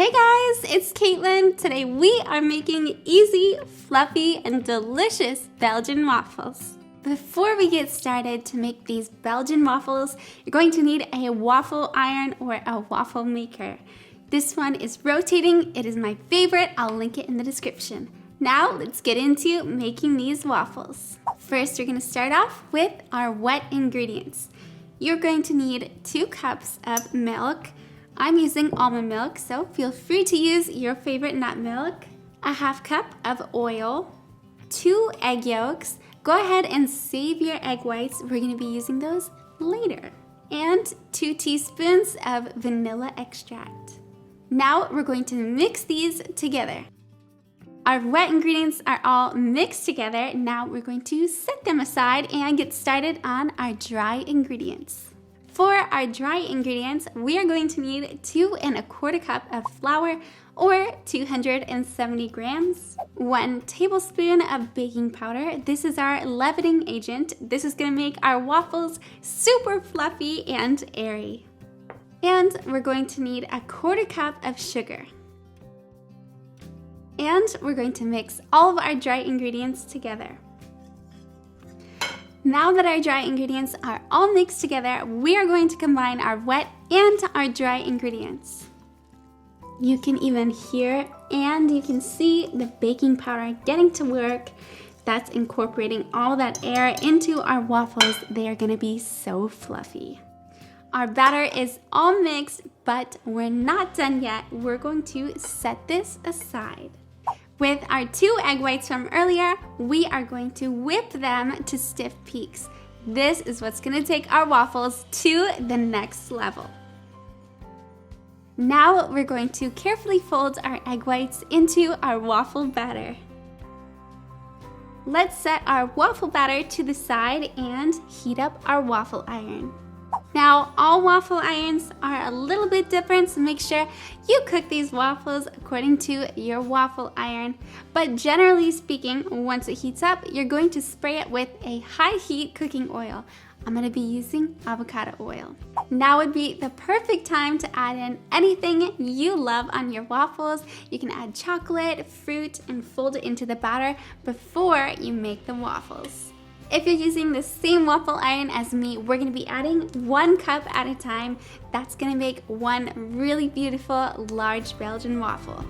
Hey guys, it's Caitlin. Today we are making easy, fluffy, and delicious Belgian waffles. Before we get started to make these Belgian waffles, you're going to need a waffle iron or a waffle maker. This one is rotating. It is my favorite. I'll link it in the description. Now let's get into making these waffles. First, we're going to start off with our wet ingredients. You're going to need 2 cups of milk. I'm using almond milk, so feel free to use your favorite nut milk. A 1/2 cup of oil, 2 egg yolks. Go ahead and save your egg whites. We're going to be using those later. And 2 teaspoons of vanilla extract. Now we're going to mix these together. Our wet ingredients are all mixed together. Now we're going to set them aside and get started on our dry ingredients. For our dry ingredients, we are going to need 2 1/4 cup of flour or 270 grams, 1 tablespoon of baking powder. This is our leavening agent. This is going to make our waffles super fluffy and airy. And we're going to need 1/4 cup of sugar. And we're going to mix all of our dry ingredients together. Now that our dry ingredients are all mixed together, we are going to combine our wet and our dry ingredients. You can even hear and you can see the baking powder getting to work. That's incorporating all that air into our waffles. They are going to be so fluffy. Our batter is all mixed, but we're not done yet. We're going to set this aside. With our 2 egg whites from earlier, we are going to whip them to stiff peaks. This is what's going to take our waffles to the next level. Now we're going to carefully fold our egg whites into our waffle batter. Let's set our waffle batter to the side and heat up our waffle iron. Now, all waffle irons are a little bit different, so make sure you cook these waffles according to your waffle iron. But generally speaking, once it heats up, you're going to spray it with a high heat cooking oil. I'm going to be using avocado oil. Now would be the perfect time to add in anything you love on your waffles. You can add chocolate, fruit, and fold it into the batter before you make the waffles. If you're using the same waffle iron as me, we're going to be adding 1 cup at a time. That's going to make one really beautiful large Belgian waffle.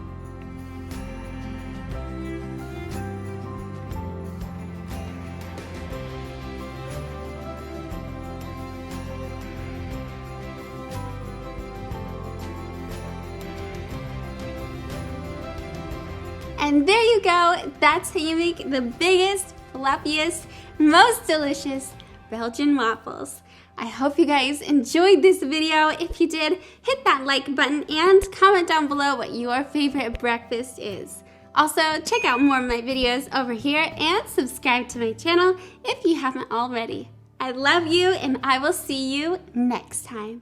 And there you go. That's how you make the biggest, fluffiest, most delicious Belgian waffles. I hope you guys enjoyed this video. If you did, hit that like button and comment down below what your favorite breakfast is. Also, check out more of my videos over here and subscribe to my channel if you haven't already. I love you and I will see you next time.